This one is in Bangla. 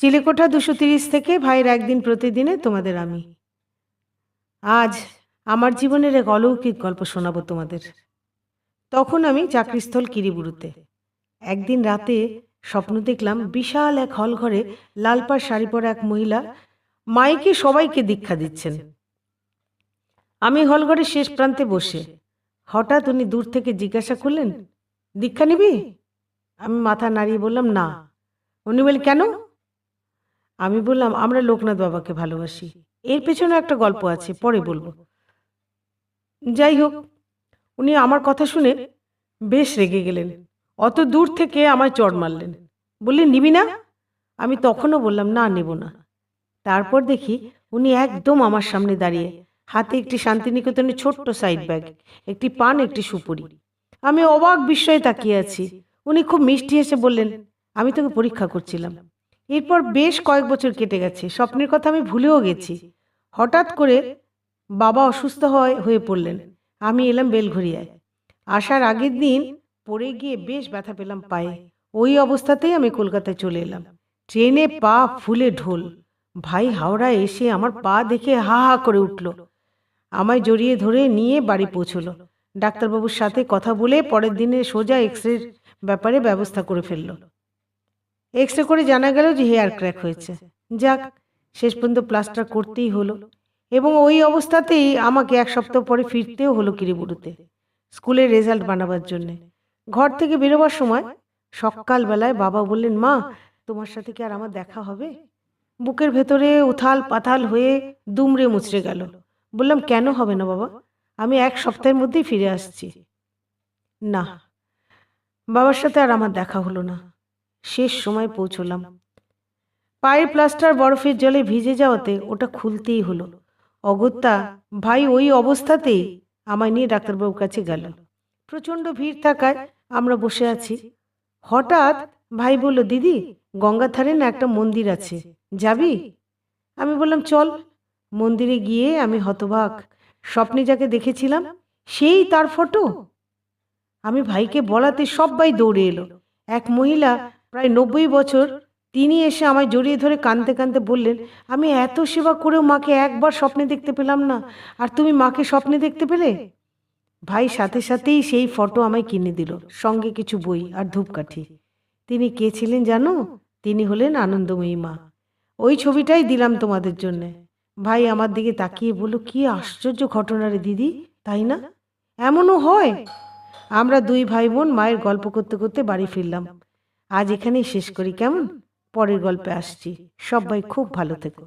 চিলেকোঠা 230 থেকে ভাইয়ের একদিন প্রতিদিনে তোমাদের আমি। আজ আমার জীবনের এক অলৌকিক গল্প শোনাবো তোমাদের। তখন আমি চাকরিস্থল কিরিবুরুতে। একদিন রাতে স্বপ্ন দেখলাম বিশাল এক হল ঘরে লালপাড় শাড়ি পরা এক মহিলা মাইকে সবাইকে দীক্ষা দিচ্ছেন। আমি হলঘরের শেষ প্রান্তে বসে। হঠাৎ উনি দূর থেকে জিজ্ঞাসা করলেন, দীক্ষা নিবি? আমি মাথা নাড়িয়ে বললাম না। উনি বললেন, কেন? আমি বললাম, আমরা লোকনাথ বাবাকে ভালোবাসি। এর পেছনে একটা গল্প আছে, পরে বলবো। যাই হোক, উনি আমার কথা শুনে বেশ রেগে গেলেন। অত দূর থেকে আমায় চড় মারলেন, বললেন, নিবি না? আমি তখনও বললাম না, নেব না। তারপর দেখি উনি একদম আমার সামনে দাঁড়িয়ে, হাতে একটি শান্তিনিকেতনের ছোট্ট সাইড ব্যাগ, একটি পান, একটি সুপুরি। আমি অবাক বিস্ময়ে তাকিয়ে আছি। উনি খুব মিষ্টি হেসে বললেন, আমি তোকে পরীক্ষা করছিলাম। এরপর বেশ কয়েক বছর কেটে গেছে, স্বপ্নের কথা আমি ভুলেও গেছি। হঠাৎ করে বাবা অসুস্থ হয়ে পড়লেন। আমি এলাম বেলঘরিয়ায়। আসার আগের দিন পড়ে গিয়ে বেশ ব্যথা পেলাম পায়ে। ওই অবস্থাতেই আমি কলকাতায় চলে এলাম। ট্রেনে পা ফুলে ঢোল। ভাই হাওড়ায় এসে আমার পা দেখে হা হা করে উঠল। আমায় জড়িয়ে ধরে নিয়ে বাড়ি পৌঁছলো। ডাক্তারবাবুর সাথে কথা বলে পরের দিনে সোজা এক্সরের ব্যাপারে ব্যবস্থা করে ফেলল। এক্সরে করে জানা গেল যে হেয়ার ক্র্যাক হয়েছে। যাক, শেষ পর্যন্ত প্লাস্টার করতেই হলো। এবং ওই অবস্থাতেই আমাকে এক সপ্তাহ পরে ফিরতেও হলো কিরিবুরুতে, স্কুলের রেজাল্ট বানাবার জন্য। ঘর থেকে বেরোবার সময় সকালবেলায় বাবা বললেন, মা, তোমার সাথে কি আর আমার দেখা হবে? বুকের ভেতরে উথাল পাথাল হয়ে দুমড়ে মুচড়ে গেল। বললাম, কেন হবে না বাবা? আমি এক সপ্তাহের মধ্যেই ফিরে আসছি। না, বাবার সাথে আর আমার দেখা হলো না। শেষ সময় পৌঁছলাম। পায়ের প্লাস্টার বরফের জলে ভিজে যাওয়াতে ওটা খুলতেই হলো। অগত্যা ভাই ওই অবস্থাতেই আমায় নিয়ে ডাক্তারবাবুর কাছে গেল। প্রচণ্ড ভিড় থাকায় আমরা বসে আছি। হঠাৎ ভাই বলল, দিদি, গঙ্গার ধারে না একটা মন্দির আছে, যাবি? আমি বললাম, চল। মন্দিরে গিয়ে আমি হতবাক। স্বপ্নে যাকে দেখেছিলাম সেই তার ফটো। আমি ভাইকে বলাতে সবাই দৌড়ে এলো। এক মহিলা, প্রায় 90 বছর, তিনি এসে আমায় জড়িয়ে ধরে কাঁদতে কাঁদতে বললেন, আমি এত সেবা করেও মাকে একবার স্বপ্নে দেখতে পেলাম না, আর তুমি মাকে স্বপ্নে দেখতে পেলে? ভাই সাথে সাথেই সেই ফটো আমায় কিনে দিল, সঙ্গে কিছু বই আর ধূপকাঠি। তিনি কে ছিলেন জানো? তিনি হলেন আনন্দময়ী মা। ওই ছবিটাই দিলাম তোমাদের জন্যে। ভাই আমার দিকে তাকিয়ে বলল, কি আশ্চর্য ঘটনা রে দিদি, তাই না? এমনও হয়? আমরা দুই ভাই বোন মায়ের গল্প করতে করতে বাড়ি ফিরলাম। আজ এখানেই শেষ করি, কেমন? পরের গল্পে আসছি। সবাই খুব ভালো থেকো।